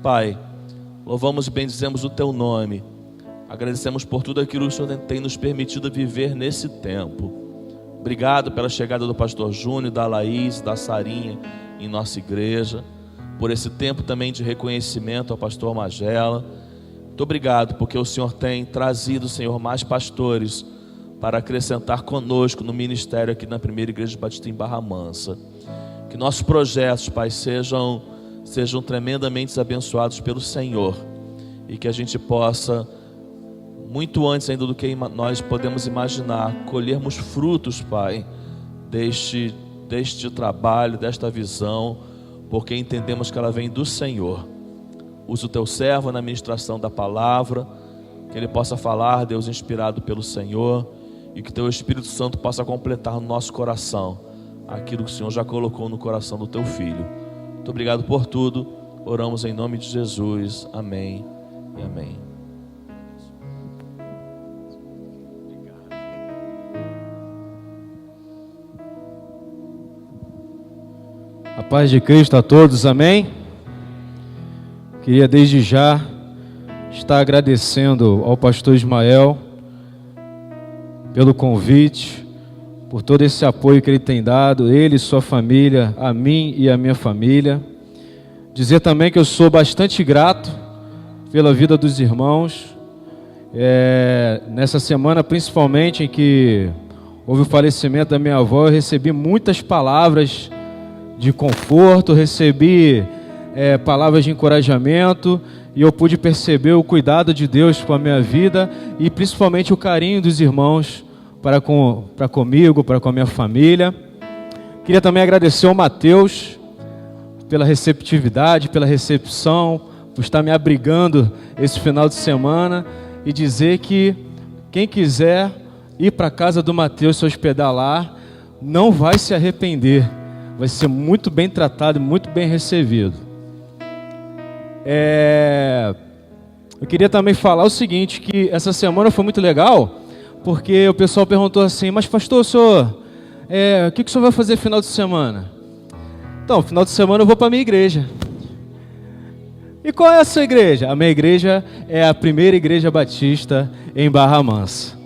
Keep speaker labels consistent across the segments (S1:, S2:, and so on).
S1: Pai, louvamos e bendizemos o Teu nome. Agradecemos por tudo aquilo que o Senhor tem nos permitido viver nesse tempo. Obrigado pela chegada do pastor Júnior, da Laís, da Sarinha em nossa igreja. Por esse tempo também de reconhecimento ao pastor Magela. Muito obrigado porque o Senhor tem trazido, Senhor, mais pastores para acrescentar conosco no ministério aqui na Primeira Igreja Batista em Barra Mansa. Que nossos projetos, Pai, sejam tremendamente abençoados pelo Senhor, e que a gente possa, muito antes ainda do que nós podemos imaginar, colhermos frutos, Pai, deste trabalho, desta visão, porque entendemos que ela vem do Senhor. Usa o Teu servo na ministração da palavra, que ele possa falar, Deus, inspirado pelo Senhor, e que Teu Espírito Santo possa completar no nosso coração aquilo que o Senhor já colocou no coração do Teu Filho. Muito obrigado por tudo. Oramos em nome de Jesus. Amém e amém.
S2: A paz de Cristo a todos, amém? Queria desde já estar agradecendo ao pastor Ismael pelo convite, por todo esse apoio que ele tem dado, ele e sua família, a mim e a minha família. Dizer também que eu sou bastante grato pela vida dos irmãos. Nessa semana, principalmente, em que houve o falecimento da minha avó, eu recebi muitas palavras de conforto, recebi palavras de encorajamento, e eu pude perceber o cuidado de Deus com a minha vida e principalmente o carinho dos irmãos para comigo, para com a minha família. Queria também agradecer ao Mateus pela receptividade, pela recepção, por estar me abrigando esse final de semana, e dizer que quem quiser ir para a casa do Mateus se hospedar lá, não vai se arrepender, vai ser muito bem tratado, muito bem recebido. Eu queria também falar o seguinte, que essa semana foi muito legal, porque o pessoal perguntou assim: mas pastor, o senhor, o que o senhor vai fazer final de semana? Então, final de semana eu vou para a minha igreja. E qual é a sua igreja? A minha igreja é a Primeira Igreja Batista em Barra Mansa.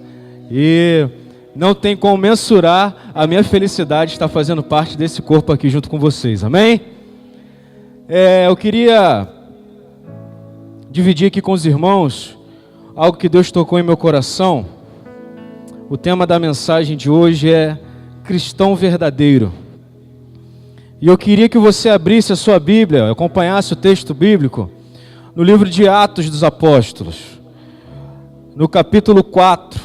S2: E não tem como mensurar a minha felicidade de estar fazendo parte desse corpo aqui junto com vocês, amém? Eu queria dividir aqui com os irmãos algo que Deus tocou em meu coração. O tema da mensagem de hoje é cristão verdadeiro. E eu queria que você abrisse a sua Bíblia, acompanhasse o texto bíblico, no livro de Atos dos Apóstolos, no capítulo 4,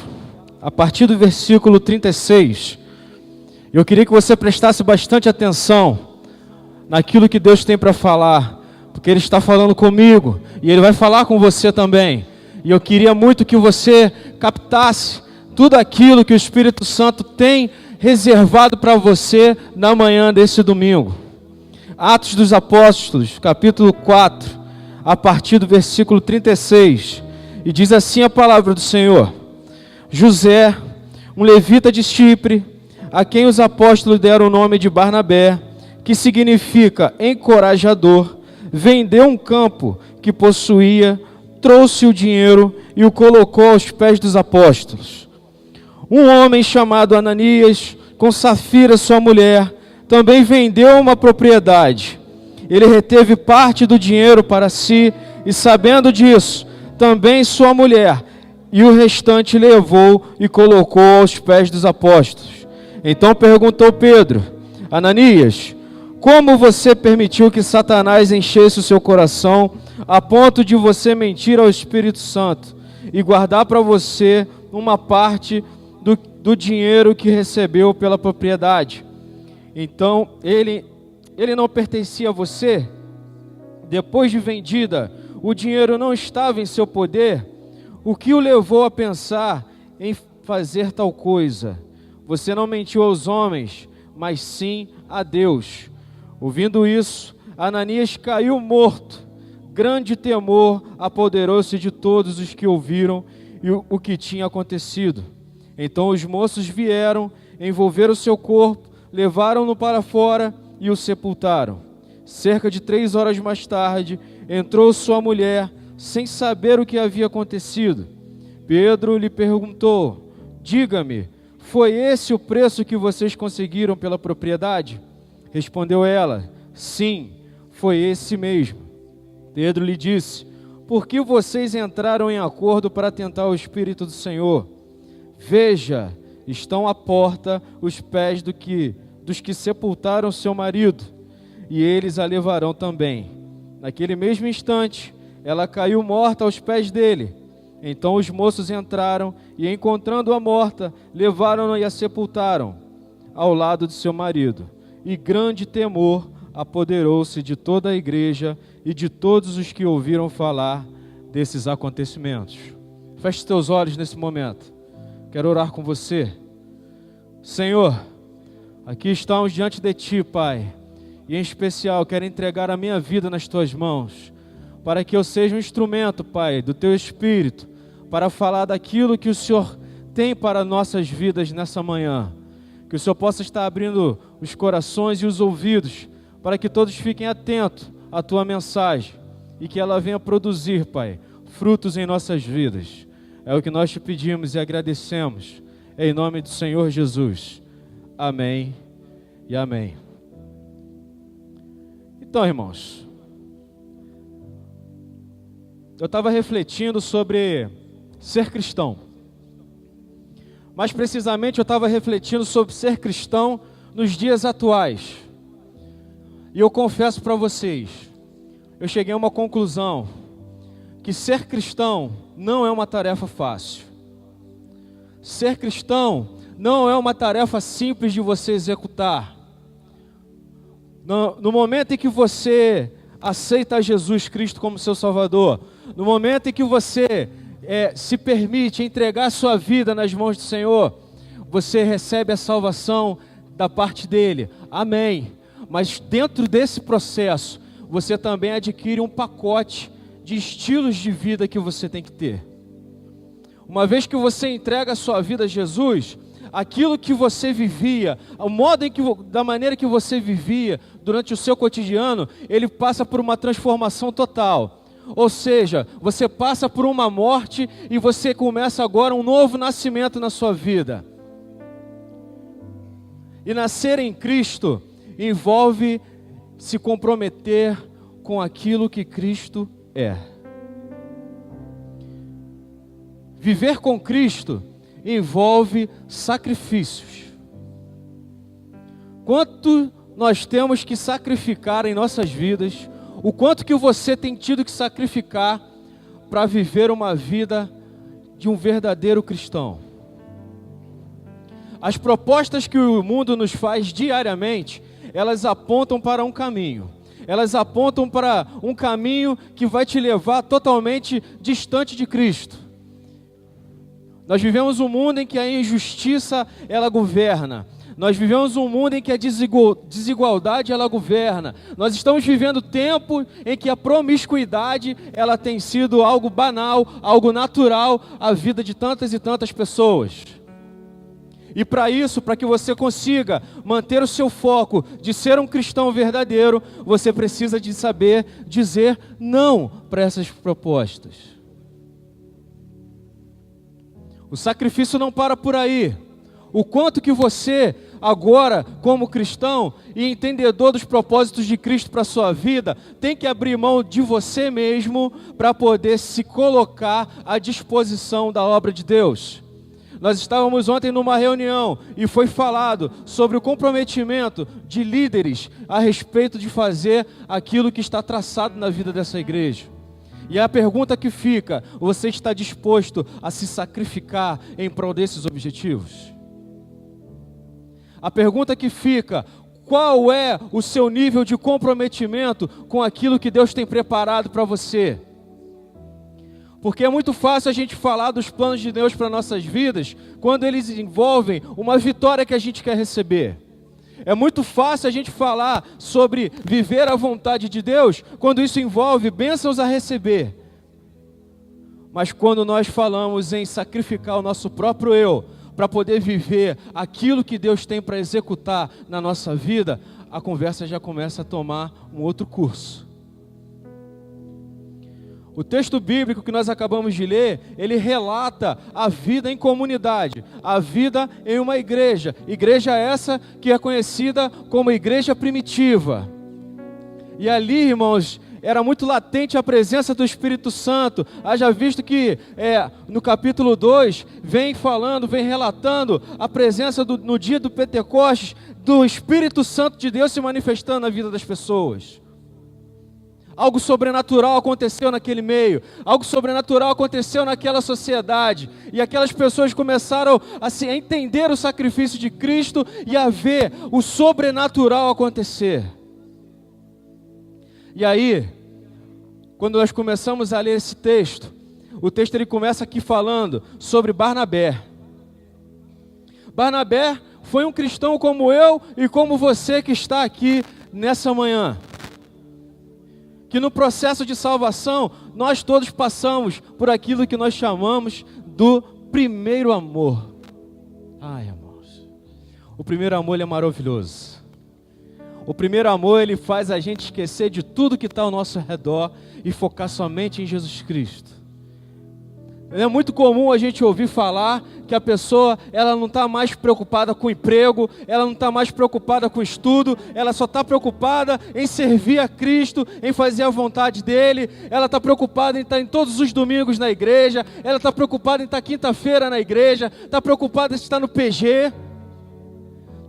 S2: a partir do versículo 36. Eu queria que você prestasse bastante atenção naquilo que Deus tem para falar, porque Ele está falando comigo, e Ele vai falar com você também. E eu queria muito que você captasse tudo aquilo que o Espírito Santo tem reservado para você na manhã desse domingo. Atos dos Apóstolos, capítulo 4, a partir do versículo 36. E diz assim a palavra do Senhor: José, um levita de Chipre, a quem os apóstolos deram o nome de Barnabé, que significa encorajador, vendeu um campo que possuía, trouxe o dinheiro e o colocou aos pés dos apóstolos. Um homem chamado Ananias, com Safira, sua mulher, também vendeu uma propriedade. Ele reteve parte do dinheiro para si e, sabendo disso, também sua mulher, e o restante levou e colocou aos pés dos apóstolos. Então perguntou Pedro: Ananias, como você permitiu que Satanás enchesse o seu coração a ponto de você mentir ao Espírito Santo e guardar para você uma parte do dinheiro que recebeu pela propriedade? Então, ele não pertencia a você? Depois de vendida, o dinheiro não estava em seu poder? O que o levou a pensar em fazer tal coisa? Você não mentiu aos homens, mas sim a Deus. Ouvindo isso, Ananias caiu morto. Grande temor apoderou-se de todos os que ouviram o que tinha acontecido. Então os moços vieram, envolveram o seu corpo, levaram-no para fora e o sepultaram. Cerca de 3 horas mais tarde, entrou sua mulher, sem saber o que havia acontecido. Pedro lhe perguntou: diga-me, foi esse o preço que vocês conseguiram pela propriedade? Respondeu ela: sim, foi esse mesmo. Pedro lhe disse: por que vocês entraram em acordo para tentar o Espírito do Senhor? Veja, estão à porta os pés dos que sepultaram seu marido, e eles a levarão também. Naquele mesmo instante, ela caiu morta aos pés dele. Então os moços entraram e, encontrando-a morta, levaram-na e a sepultaram ao lado de seu marido. E grande temor apoderou-se de toda a igreja e de todos os que ouviram falar desses acontecimentos. Feche teus olhos nesse momento. Quero orar com você. Senhor, aqui estamos diante de Ti, Pai, e em especial quero entregar a minha vida nas Tuas mãos, para que eu seja um instrumento, Pai, do Teu Espírito, para falar daquilo que o Senhor tem para nossas vidas nessa manhã. Que o Senhor possa estar abrindo os corações e os ouvidos, para que todos fiquem atentos à Tua mensagem, e que ela venha produzir, Pai, frutos em nossas vidas. É o que nós Te pedimos e agradecemos, em nome do Senhor Jesus. Amém e amém. Então, irmãos, eu estava refletindo sobre ser cristão. Mais precisamente, eu estava refletindo sobre ser cristão nos dias atuais. E eu confesso para vocês, eu cheguei a uma conclusão, que ser cristão não é uma tarefa fácil. Ser cristão não é uma tarefa simples de você executar. No momento em que você aceita Jesus Cristo como seu Salvador, no momento em que você se permite entregar a sua vida nas mãos do Senhor, você recebe a salvação da parte dele. Amém. Mas dentro desse processo, você também adquire um pacote de estilos de vida que você tem que ter. Uma vez que você entrega a sua vida a Jesus, aquilo que você vivia, o modo da maneira que você vivia durante o seu cotidiano, ele passa por uma transformação total. Ou seja, você passa por uma morte e você começa agora um novo nascimento na sua vida. E nascer em Cristo envolve se comprometer com aquilo que Cristo é. Viver com Cristo envolve sacrifícios. Quanto nós temos que sacrificar em nossas vidas, o quanto que você tem tido que sacrificar para viver uma vida de um verdadeiro cristão. As propostas que o mundo nos faz diariamente, elas apontam para um caminho. Elas apontam para um caminho que vai te levar totalmente distante de Cristo. Nós vivemos um mundo em que a injustiça, ela governa. Nós vivemos um mundo em que a desigualdade, ela governa. Nós estamos vivendo tempo em que a promiscuidade, ela tem sido algo banal, algo natural à vida de tantas e tantas pessoas. E para isso, para que você consiga manter o seu foco de ser um cristão verdadeiro, você precisa de saber dizer não para essas propostas. O sacrifício não para por aí. O quanto que você, agora, como cristão e entendedor dos propósitos de Cristo para a sua vida, tem que abrir mão de você mesmo para poder se colocar à disposição da obra de Deus. Nós estávamos ontem numa reunião e foi falado sobre o comprometimento de líderes a respeito de fazer aquilo que está traçado na vida dessa igreja. E a pergunta que fica: você está disposto a se sacrificar em prol desses objetivos? A pergunta que fica: qual é o seu nível de comprometimento com aquilo que Deus tem preparado para você? Porque é muito fácil a gente falar dos planos de Deus para nossas vidas quando eles envolvem uma vitória que a gente quer receber. É muito fácil a gente falar sobre viver a vontade de Deus quando isso envolve bênçãos a receber. Mas quando nós falamos em sacrificar o nosso próprio eu para poder viver aquilo que Deus tem para executar na nossa vida, a conversa já começa a tomar um outro curso. O texto bíblico que nós acabamos de ler, ele relata a vida em comunidade, a vida em uma igreja. Igreja essa que é conhecida como igreja primitiva. E ali, irmãos, era muito latente a presença do Espírito Santo. Haja visto que no capítulo 2, vem relatando a presença no dia do Pentecostes, do Espírito Santo de Deus se manifestando na vida das pessoas. Algo sobrenatural aconteceu naquele meio, algo sobrenatural aconteceu naquela sociedade, e aquelas pessoas começaram a entender o sacrifício de Cristo e a ver o sobrenatural acontecer. E aí, quando nós começamos a ler esse texto, o texto ele começa aqui falando sobre Barnabé. Barnabé foi um cristão como eu e como você que está aqui nessa manhã. Que no processo de salvação, nós todos passamos por aquilo que nós chamamos do primeiro amor. Ai, irmãos, o primeiro amor ele é maravilhoso. O primeiro amor ele faz a gente esquecer de tudo que está ao nosso redor e focar somente em Jesus Cristo. É muito comum a gente ouvir falar que a pessoa ela não está mais preocupada com emprego, ela não está mais preocupada com estudo, ela só está preocupada em servir a Cristo, em fazer a vontade dEle, ela está preocupada em estar em todos os domingos na igreja, ela está preocupada em estar quinta-feira na igreja, está preocupada em estar no PG.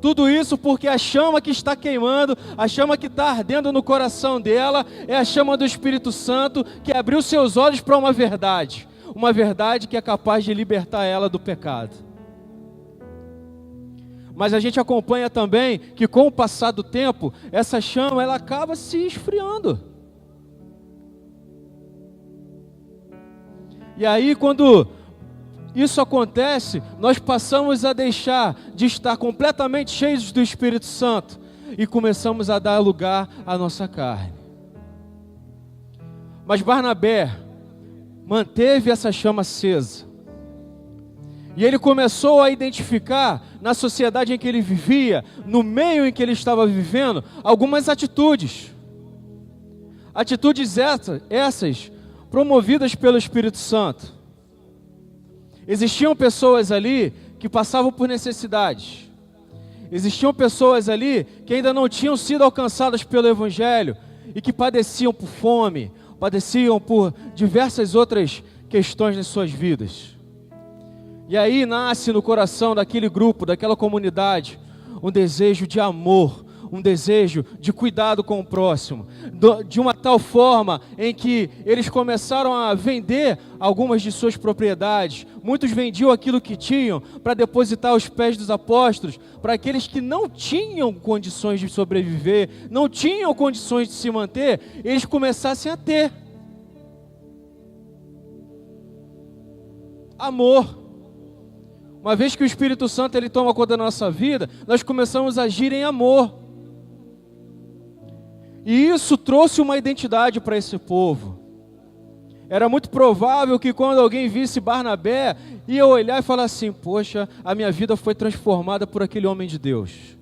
S2: Tudo isso porque a chama que está queimando, a chama que está ardendo no coração dela, é a chama do Espírito Santo que abriu seus olhos para uma verdade que é capaz de libertar ela do pecado. Mas a gente acompanha também que com o passar do tempo, essa chama ela acaba se esfriando. E aí quando isso acontece, nós passamos a deixar de estar completamente cheios do Espírito Santo e começamos a dar lugar à nossa carne. Mas Barnabé manteve essa chama acesa. E ele começou a identificar na sociedade em que ele vivia, no meio em que ele estava vivendo, algumas atitudes. Atitudes essas promovidas pelo Espírito Santo. Existiam pessoas ali que passavam por necessidades. Existiam pessoas ali que ainda não tinham sido alcançadas pelo Evangelho e que padeciam por fome, padeciam por diversas outras questões nas suas vidas. E aí nasce no coração daquele grupo, daquela comunidade, um desejo de amor, um desejo de cuidado com o próximo, de uma tal forma em que eles começaram a vender algumas de suas propriedades. Muitos vendiam aquilo que tinham para depositar aos pés dos apóstolos, para aqueles que não tinham condições de sobreviver, não tinham condições de se manter, eles começassem a ter amor. Uma vez que o Espírito Santo ele toma conta da nossa vida, nós começamos a agir em amor. E isso trouxe uma identidade para esse povo. Era muito provável que quando alguém visse Barnabé, ia olhar e falar assim: poxa, a minha vida foi transformada por aquele homem de Deus.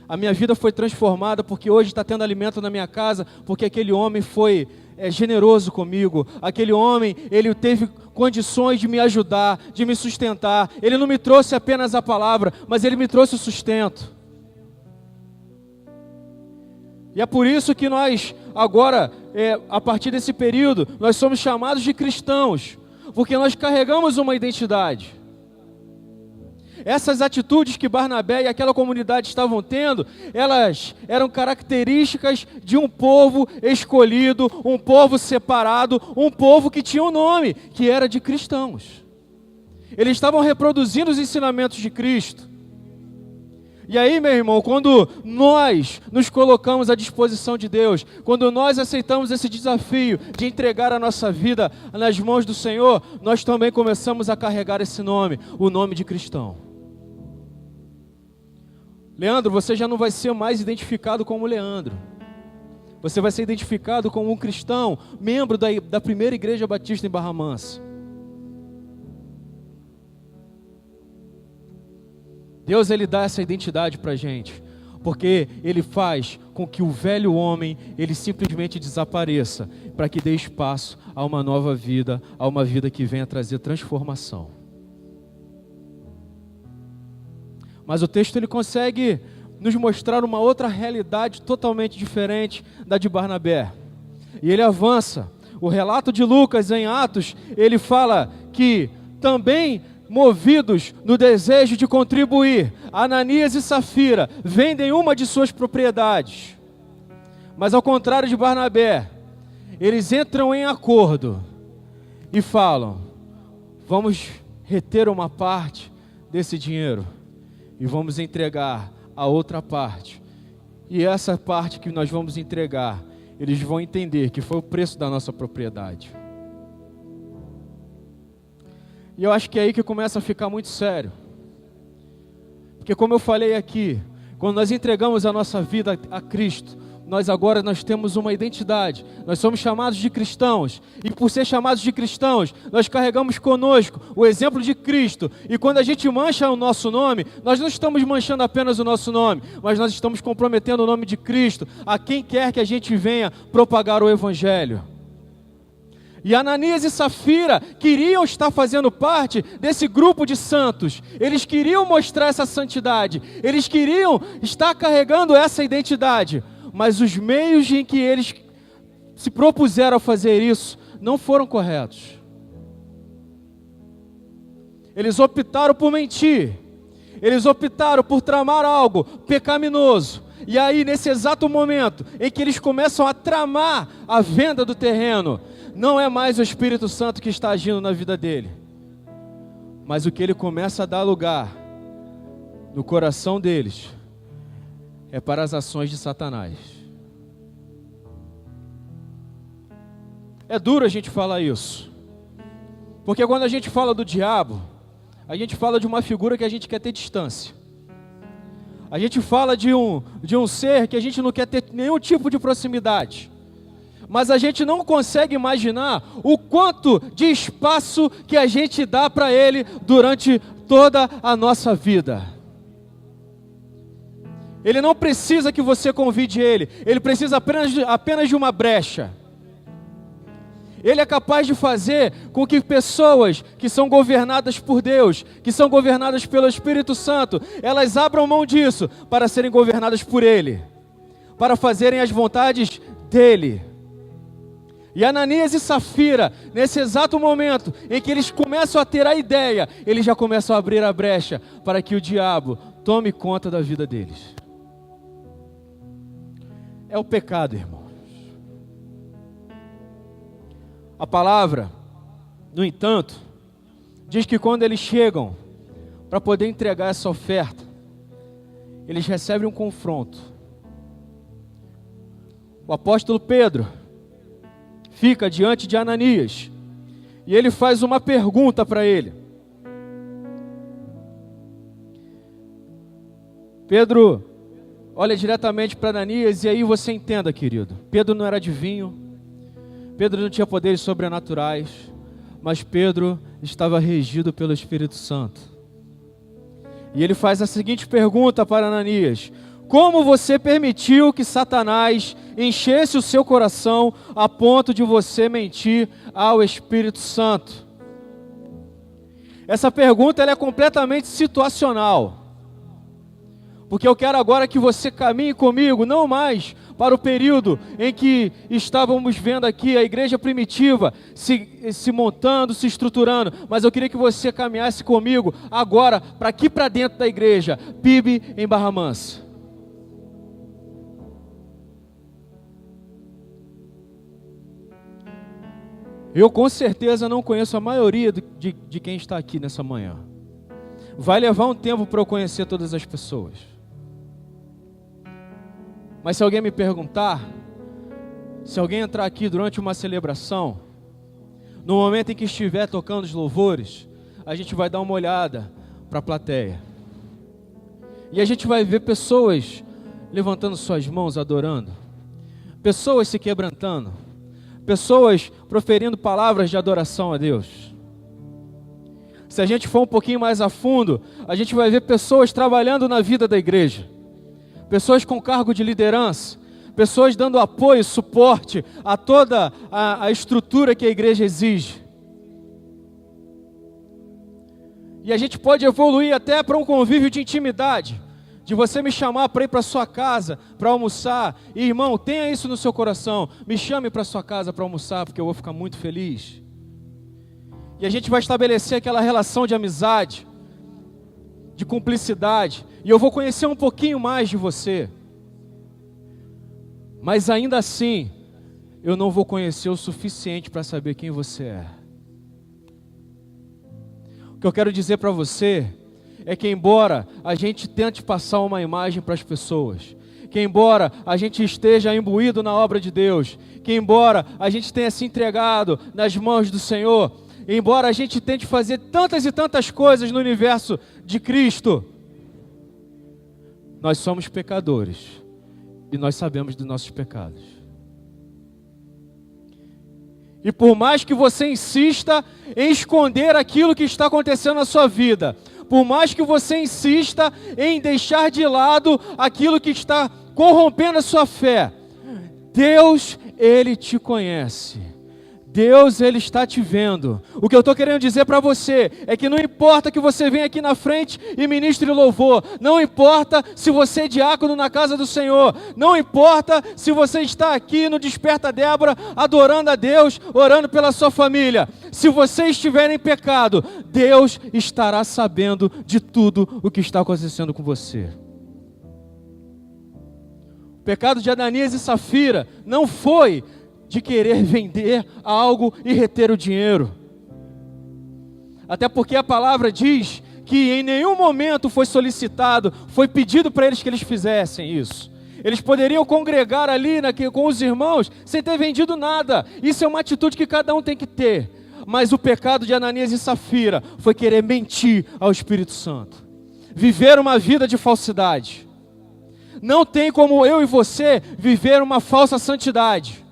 S2: A minha vida foi transformada porque hoje está tendo alimento na minha casa, porque aquele homem foi generoso comigo. Aquele homem, ele teve condições de me ajudar, de me sustentar. Ele não me trouxe apenas a palavra, mas ele me trouxe o sustento. E é por isso que nós, agora, a partir desse período, nós somos chamados de cristãos, porque nós carregamos uma identidade. Essas atitudes que Barnabé e aquela comunidade estavam tendo, elas eram características de um povo escolhido, um povo separado, um povo que tinha um nome, que era de cristãos. Eles estavam reproduzindo os ensinamentos de Cristo. E aí, meu irmão, quando nós nos colocamos à disposição de Deus, quando nós aceitamos esse desafio de entregar a nossa vida nas mãos do Senhor, nós também começamos a carregar esse nome, o nome de cristão. Leandro, você já não vai ser mais identificado como Leandro. Você vai ser identificado como um cristão, membro da primeira igreja batista em Barra Mansa. Deus ele dá essa identidade para a gente, porque ele faz com que o velho homem, ele simplesmente desapareça, para que dê espaço a uma nova vida, a uma vida que venha trazer transformação. Mas o texto ele consegue nos mostrar uma outra realidade totalmente diferente da de Barnabé. E ele avança. O relato de Lucas em Atos, ele fala que também movidos no desejo de contribuir, Ananias e Safira vendem uma de suas propriedades. Mas ao contrário de Barnabé, eles entram em acordo e falam: vamos reter uma parte desse dinheiro e vamos entregar a outra parte. E essa parte que nós vamos entregar, eles vão entender que foi o preço da nossa propriedade. E eu acho que é aí que começa a ficar muito sério. Porque como eu falei aqui, quando nós entregamos a nossa vida a Cristo, nós temos uma identidade. Nós somos chamados de cristãos. E por ser chamados de cristãos, nós carregamos conosco o exemplo de Cristo. E quando a gente mancha o nosso nome, nós não estamos manchando apenas o nosso nome, mas nós estamos comprometendo o nome de Cristo a quem quer que a gente venha propagar o Evangelho. E Ananias e Safira queriam estar fazendo parte desse grupo de santos. Eles queriam mostrar essa santidade. Eles queriam estar carregando essa identidade. Mas os meios em que eles se propuseram a fazer isso não foram corretos. Eles optaram por mentir. Eles optaram por tramar algo pecaminoso. E aí, nesse exato momento em que eles começam a tramar a venda do terreno, não é mais o Espírito Santo que está agindo na vida dele, mas o que ele começa a dar lugar no coração deles é para as ações de Satanás. É duro a gente falar isso, porque quando a gente fala do diabo, a gente fala de uma figura que a gente quer ter distância. A gente fala de um ser que a gente não quer ter nenhum tipo de proximidade. Mas a gente não consegue imaginar o quanto de espaço que a gente dá para ele durante toda a nossa vida. Ele não precisa que você convide ele precisa apenas de uma brecha. Ele é capaz de fazer com que pessoas que são governadas por Deus, que são governadas pelo Espírito Santo, elas abram mão disso para serem governadas por Ele, para fazerem as vontades dEle. E Ananias e Safira, nesse exato momento em que eles começam a ter a ideia, eles já começam a abrir a brecha para que o diabo tome conta da vida deles. É o pecado, irmãos. A palavra, no entanto, diz que quando eles chegam para poder entregar essa oferta, eles recebem um confronto. O apóstolo Pedro fica diante de Ananias e ele faz uma pergunta para ele. Pedro olha diretamente para Ananias e aí você entenda, querido. Pedro não era adivinho, Pedro não tinha poderes sobrenaturais, mas Pedro estava regido pelo Espírito Santo. E ele faz a seguinte pergunta para Ananias: como você permitiu que Satanás enchesse o seu coração a ponto de você mentir ao Espírito Santo? Essa pergunta ela é completamente situacional. Porque eu quero agora que você caminhe comigo, não mais para o período em que estávamos vendo aqui a igreja primitiva se montando, se estruturando, mas eu queria que você caminhasse comigo agora para aqui para dentro da igreja, PIB em Barra Mansa. Eu com certeza não conheço a maioria de quem está aqui nessa manhã. Vai levar um tempo para eu conhecer todas as pessoas. Mas se alguém me perguntar, se alguém entrar aqui durante uma celebração, no momento em que estiver tocando os louvores, a gente vai dar uma olhada para a plateia. E a gente vai ver pessoas levantando suas mãos, adorando. Pessoas se quebrantando. Pessoas proferindo palavras de adoração a Deus. Se a gente for um pouquinho mais a fundo, a gente vai ver pessoas trabalhando na vida da igreja. pessoas com cargo de liderança, pessoas dando apoio, suporte a toda a estrutura que a igreja exige. E a gente pode evoluir até para um convívio de intimidade, de você me chamar para ir para sua casa, para almoçar. E, irmão, tenha isso no seu coração. Me chame para sua casa para almoçar, porque eu vou ficar muito feliz. E a gente vai estabelecer aquela relação de amizade, de cumplicidade. E eu vou conhecer um pouquinho mais de você. Mas ainda assim, eu não vou conhecer o suficiente para saber quem você é. O que eu quero dizer para você é que, embora a gente tente passar uma imagem para as pessoas, que embora a gente esteja imbuído na obra de Deus, que embora a gente tenha se entregado nas mãos do Senhor, embora a gente tente fazer tantas e tantas coisas no universo de Cristo, nós somos pecadores e nós sabemos dos nossos pecados. E por mais que você insista em esconder aquilo que está acontecendo na sua vida, por mais que você insista em deixar de lado aquilo que está corrompendo a sua fé, Deus, Ele te conhece. Deus, Ele está te vendo. O que eu estou querendo dizer para você é que não importa que você venha aqui na frente e ministre louvor, não importa se você é diácono na casa do Senhor, não importa se você está aqui no Desperta Débora adorando a Deus, orando pela sua família. Se você estiver em pecado, Deus estará sabendo de tudo o que está acontecendo com você. O pecado de Ananias e Safira não foi de querer vender algo e reter o dinheiro. Até porque a palavra diz que em nenhum momento foi solicitado, foi pedido para eles que eles fizessem isso. Eles poderiam congregar ali com os irmãos sem ter vendido nada. Isso é uma atitude que cada um tem que ter. Mas o pecado de Ananias e Safira foi querer mentir ao Espírito Santo. Viver uma vida de falsidade. Não tem como eu e você viver uma falsa santidade.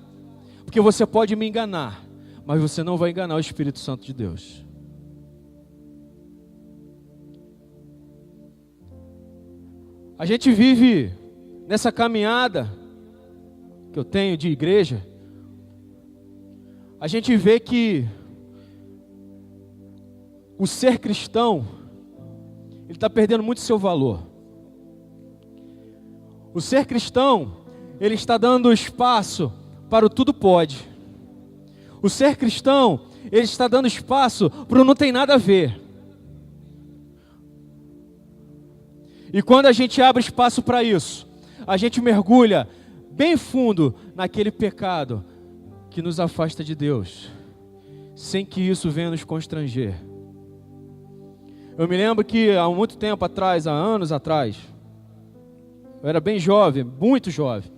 S2: Porque você pode me enganar, mas você não vai enganar o Espírito Santo de Deus. A gente vive nessa caminhada que eu tenho de igreja. A gente vê que o ser cristão, ele está perdendo muito seu valor. O ser cristão, ele está dando espaço para o tudo pode. O ser cristão, ele está dando espaço para o não tem nada a ver. E quando a gente abre espaço para isso, a gente mergulha bem fundo naquele pecado que nos afasta de Deus, sem que isso venha nos constranger. Eu me lembro que há muito tempo atrás, há anos atrás, eu era bem jovem, muito jovem.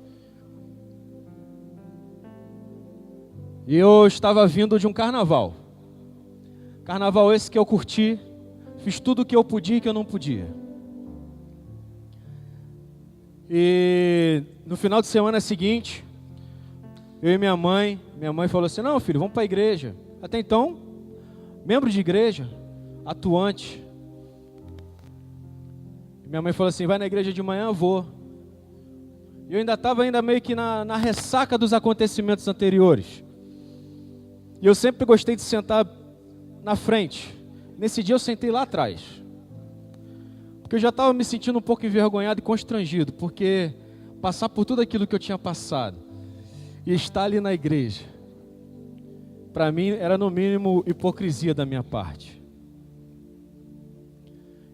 S2: E eu estava vindo de um carnaval. Carnaval esse que eu curti, fiz tudo o que eu podia e que eu não podia. E no final de semana seguinte, eu e minha mãe falou assim, não filho, vamos para a igreja. Até então, membro de igreja, atuante. Minha mãe falou assim, vai na igreja de manhã, eu vou. E eu ainda estava meio que na ressaca dos acontecimentos anteriores. E eu sempre gostei de sentar na frente. Nesse dia eu sentei lá atrás. Porque eu já estava me sentindo um pouco envergonhado e constrangido, porque passar por tudo aquilo que eu tinha passado e estar ali na igreja, para mim era no mínimo hipocrisia da minha parte.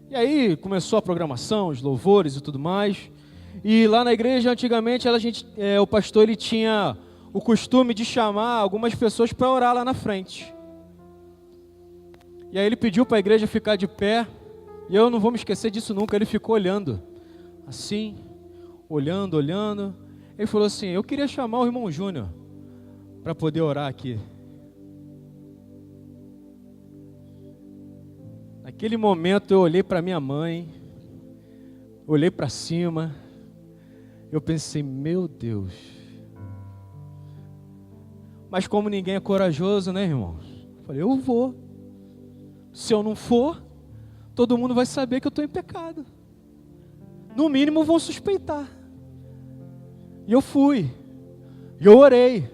S2: E aí começou a programação, os louvores e tudo mais. E lá na igreja antigamente o pastor ele tinha o costume de chamar algumas pessoas para orar lá na frente. E aí ele pediu para a igreja ficar de pé, e eu não vou me esquecer disso nunca. Ele ficou olhando, assim, olhando. Ele falou assim, eu queria chamar o irmão Júnior para poder orar aqui. Naquele momento eu olhei para minha mãe, olhei para cima, eu pensei, meu Deus. Mas como ninguém é corajoso, né, irmãos? Eu falei, eu vou. Se eu não for, todo mundo vai saber que eu estou em pecado. no mínimo vão suspeitar. E eu fui, e eu orei.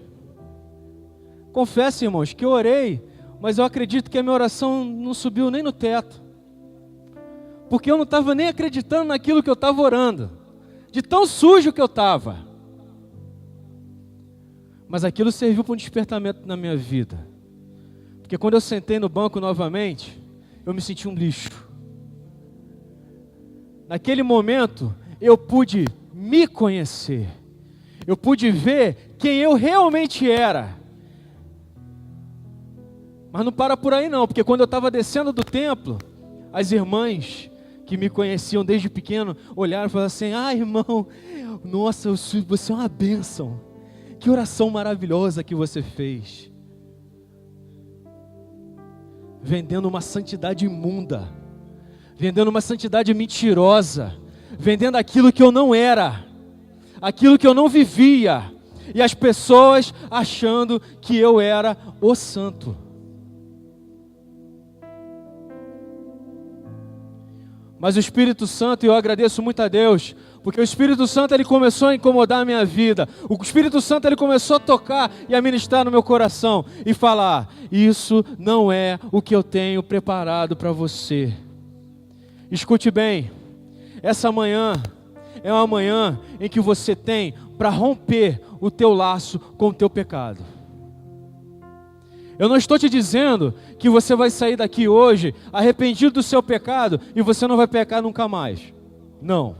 S2: Confesso, irmãos, que eu orei, mas eu acredito que a minha oração não subiu nem no teto. Porque eu não estava nem acreditando naquilo que eu estava orando, de tão sujo que eu estava. Mas aquilo serviu para um despertamento na minha vida. Porque quando eu sentei no banco novamente, eu me senti um lixo. Naquele momento, eu pude me conhecer. Eu pude ver quem eu realmente era. Mas não para por aí não, porque quando eu estava descendo do templo, as irmãs que me conheciam desde pequeno olharam e falaram assim: ah, irmão, nossa, você é uma bênção. Que oração maravilhosa que você fez. Vendendo uma santidade imunda, vendendo uma santidade mentirosa, vendendo aquilo que eu não era, aquilo que eu não vivia, e as pessoas achando que eu era o santo. Mas o Espírito Santo, e eu agradeço muito a Deus, porque o Espírito Santo ele começou a incomodar a minha vida. O Espírito Santo ele começou a tocar e a ministrar no meu coração e falar: isso não é o que eu tenho preparado para você. Escute bem, essa manhã é uma manhã em que você tem para romper o teu laço com o teu pecado. Eu não estou te dizendo que você vai sair daqui hoje arrependido do seu pecado e você não vai pecar nunca mais. Não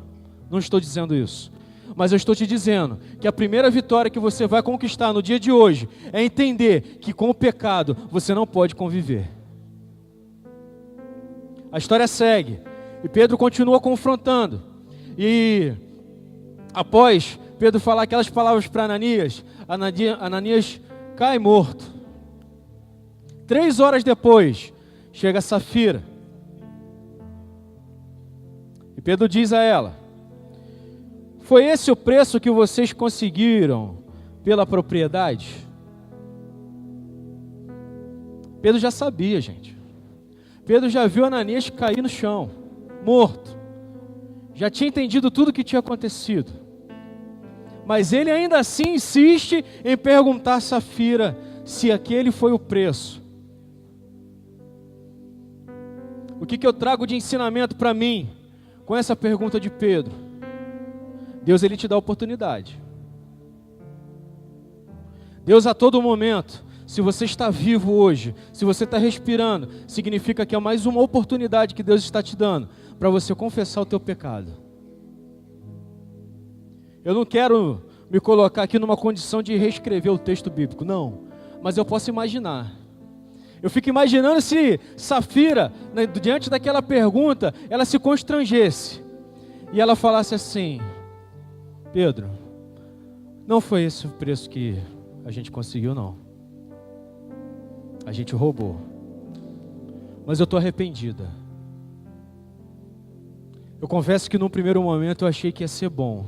S2: estou dizendo isso. Mas eu estou te dizendo que a primeira vitória que você vai conquistar no dia de hoje é entender que com o pecado você não pode conviver. A história segue e Pedro continua confrontando. E após Pedro falar aquelas palavras para Ananias, Ananias cai morto. 3 horas depois, chega Safira. E Pedro diz a ela: foi esse o preço que vocês conseguiram pela propriedade? Pedro já sabia, gente. Pedro já viu Ananias cair no chão, morto. Já tinha entendido tudo o que tinha acontecido. Mas ele ainda assim insiste em perguntar a Safira se aquele foi o preço. O que eu trago de ensinamento para mim com essa pergunta de Pedro? Deus ele te dá oportunidade. Deus a todo momento, se você está vivo hoje, se você está respirando, significa que é mais uma oportunidade que Deus está te dando para você confessar o teu pecado. Eu não quero me colocar aqui numa condição de reescrever o texto bíblico, não. Mas eu posso imaginar. Eu fico imaginando se Safira, diante daquela pergunta, ela se constrangesse. E ela falasse assim: Pedro, não foi esse o preço que a gente conseguiu, não. A gente roubou. Mas eu estou arrependida. Eu confesso que num primeiro momento eu achei que ia ser bom.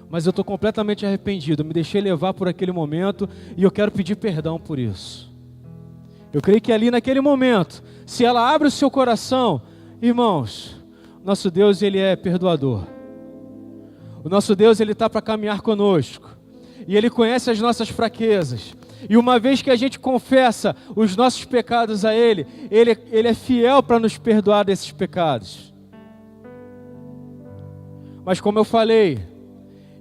S2: Mas eu estou completamente arrependido. Eu me deixei levar por aquele momento e eu quero pedir perdão por isso. Eu creio que ali naquele momento, se ela abre o seu coração, irmãos, nosso Deus ele é perdoador. O nosso Deus ele está para caminhar conosco. E Ele conhece as nossas fraquezas. E uma vez que a gente confessa os nossos pecados a Ele, Ele é fiel para nos perdoar desses pecados. Mas como eu falei,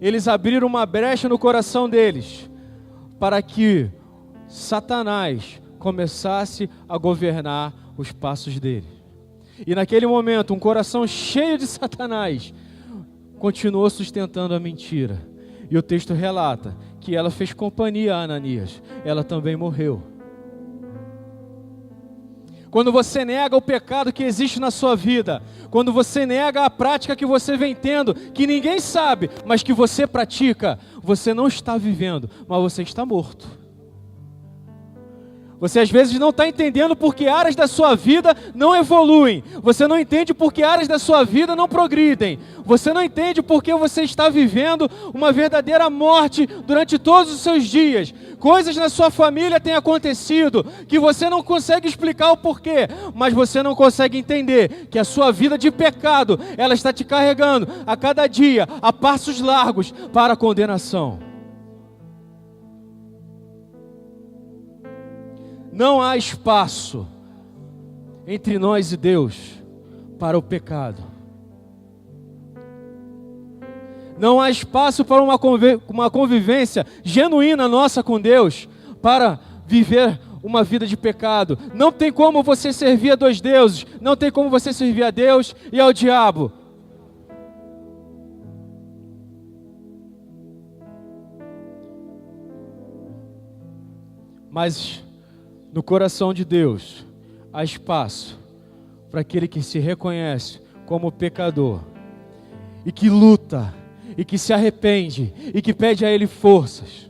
S2: eles abriram uma brecha no coração deles para que Satanás começasse a governar os passos dele. E naquele momento, um coração cheio de Satanás continuou sustentando a mentira. E o texto relata que ela fez companhia a Ananias. Ela também morreu. Quando você nega o pecado que existe na sua vida, quando você nega a prática que você vem tendo, que ninguém sabe, mas que você pratica, você não está vivendo, mas você está morto. Você às vezes não está entendendo porque áreas da sua vida não evoluem. Você não entende porque áreas da sua vida não progridem. Você não entende porque você está vivendo uma verdadeira morte durante todos os seus dias. Coisas na sua família têm acontecido que você não consegue explicar o porquê, mas você não consegue entender que a sua vida de pecado, ela está te carregando a cada dia, a passos largos para a condenação. Não há espaço entre nós e Deus para o pecado. Não há espaço para uma convivência genuína nossa com Deus para viver uma vida de pecado. Não tem como você servir a dois deuses. Não tem como você servir a Deus e ao diabo. Mas no coração de Deus há espaço para aquele que se reconhece como pecador e que luta e que se arrepende e que pede a Ele forças.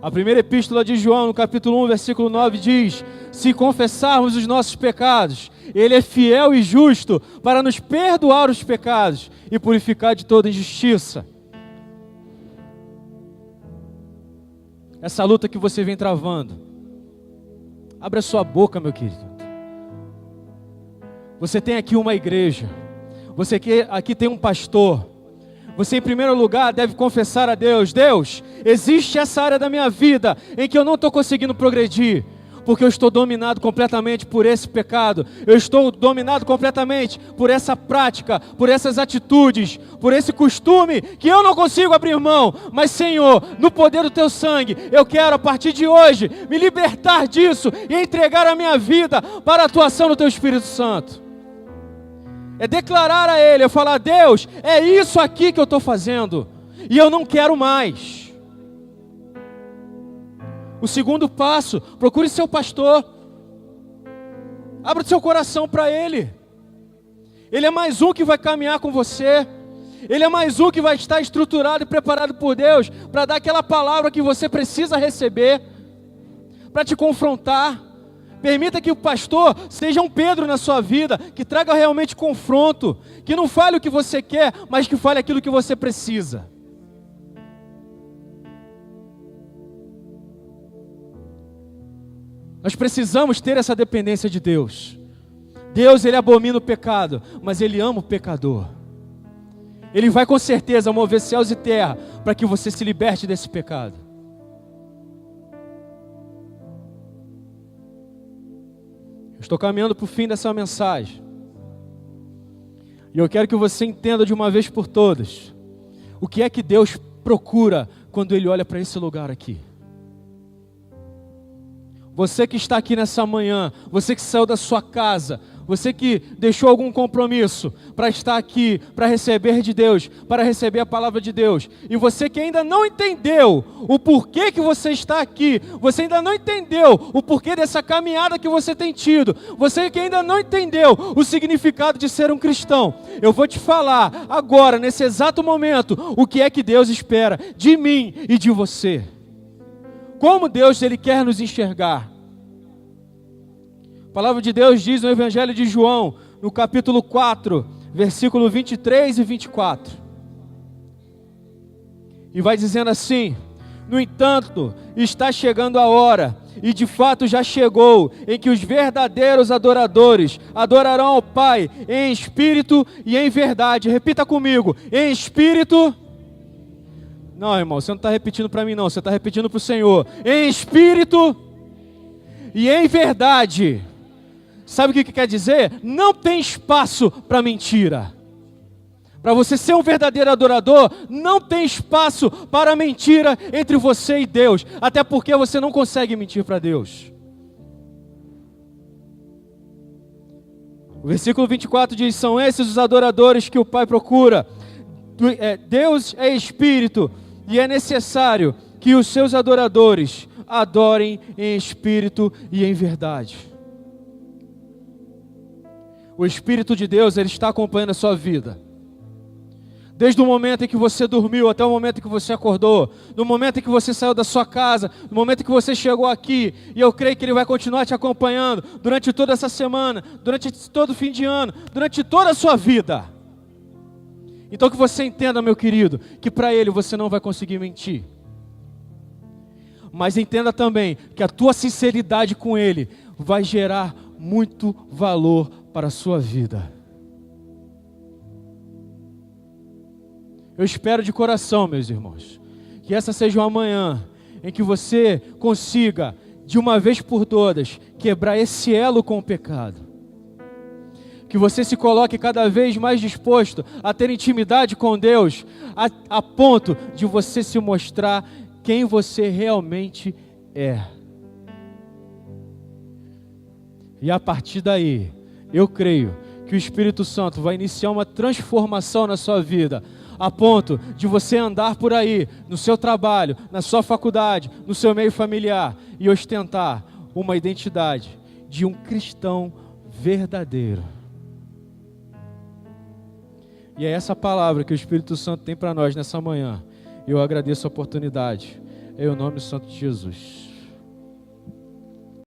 S2: A primeira epístola de João, no capítulo 1, versículo 9 diz: se confessarmos os nossos pecados, Ele é fiel e justo para nos perdoar os pecados e purificar de toda injustiça. Essa luta que você vem travando, abra sua boca, meu querido. Você tem aqui uma igreja. Você aqui tem um pastor. Você, em primeiro lugar, deve confessar a Deus: Deus, existe essa área da minha vida em que eu não estou conseguindo progredir, porque eu estou dominado completamente por esse pecado. Eu estou dominado completamente por essa prática, por essas atitudes, por esse costume que eu não consigo abrir mão. Mas, Senhor, no poder do Teu sangue, eu quero, a partir de hoje, me libertar disso e entregar a minha vida para a atuação do Teu Espírito Santo. É declarar a Ele, é falar: Deus, é isso aqui que eu estou fazendo e eu não quero mais. O segundo passo, procure seu pastor. Abra o seu coração para Ele. Ele é mais um que vai caminhar com você. Ele é mais um que vai estar estruturado e preparado por Deus para dar aquela palavra que você precisa receber, para te confrontar. Permita que o pastor seja um Pedro na sua vida, que traga realmente confronto, que não fale o que você quer, mas que fale aquilo que você precisa. Nós precisamos ter essa dependência de Deus. Deus, Ele abomina o pecado, mas Ele ama o pecador. Ele vai com certeza mover céus e terra para que você se liberte desse pecado. Eu estou caminhando para o fim dessa mensagem. E eu quero que você entenda de uma vez por todas o que é que Deus procura quando Ele olha para esse lugar aqui. Você que está aqui nessa manhã, você que saiu da sua casa, você que deixou algum compromisso para estar aqui, para receber de Deus, para receber a palavra de Deus, e você que ainda não entendeu o porquê que você está aqui, você ainda não entendeu o porquê dessa caminhada que você tem tido, você que ainda não entendeu o significado de ser um cristão, eu vou te falar agora, nesse exato momento, o que é que Deus espera de mim e de você. Como Deus, Ele quer nos enxergar. A palavra de Deus diz no Evangelho de João, no capítulo 4, versículo 23 e 24. E vai dizendo assim: no entanto, está chegando a hora, e de fato já chegou, em que os verdadeiros adoradores adorarão ao Pai em espírito e em verdade. Repita comigo: em espírito. Não, irmão, você não está repetindo para mim não, você está repetindo para o Senhor. Em espírito e em verdade. Sabe o que quer dizer? Não tem espaço para mentira. Para você ser um verdadeiro adorador, não tem espaço para mentira entre você e Deus. Até porque você não consegue mentir para Deus. O versículo 24 diz: são esses os adoradores que o Pai procura. Deus é espírito e é necessário que os seus adoradores adorem em espírito e em verdade. O Espírito de Deus, Ele está acompanhando a sua vida. Desde o momento em que você dormiu até o momento em que você acordou, no momento em que você saiu da sua casa, no momento em que você chegou aqui, e eu creio que Ele vai continuar te acompanhando durante toda essa semana, durante todo o fim de ano, durante toda a sua vida. Então que você entenda, meu querido, que para Ele você não vai conseguir mentir. Mas entenda também que a tua sinceridade com Ele vai gerar muito valor para a sua vida. Eu espero de coração, meus irmãos, que essa seja uma manhã em que você consiga, de uma vez por todas, quebrar esse elo com o pecado. Que você se coloque cada vez mais disposto a ter intimidade com Deus, a ponto de você se mostrar quem você realmente é. E a partir daí, eu creio que o Espírito Santo vai iniciar uma transformação na sua vida, a ponto de você andar por aí, no seu trabalho, na sua faculdade, no seu meio familiar, e ostentar uma identidade de um cristão verdadeiro. E é essa palavra que o Espírito Santo tem para nós nessa manhã. Eu agradeço a oportunidade. Em nome do Santo de Jesus.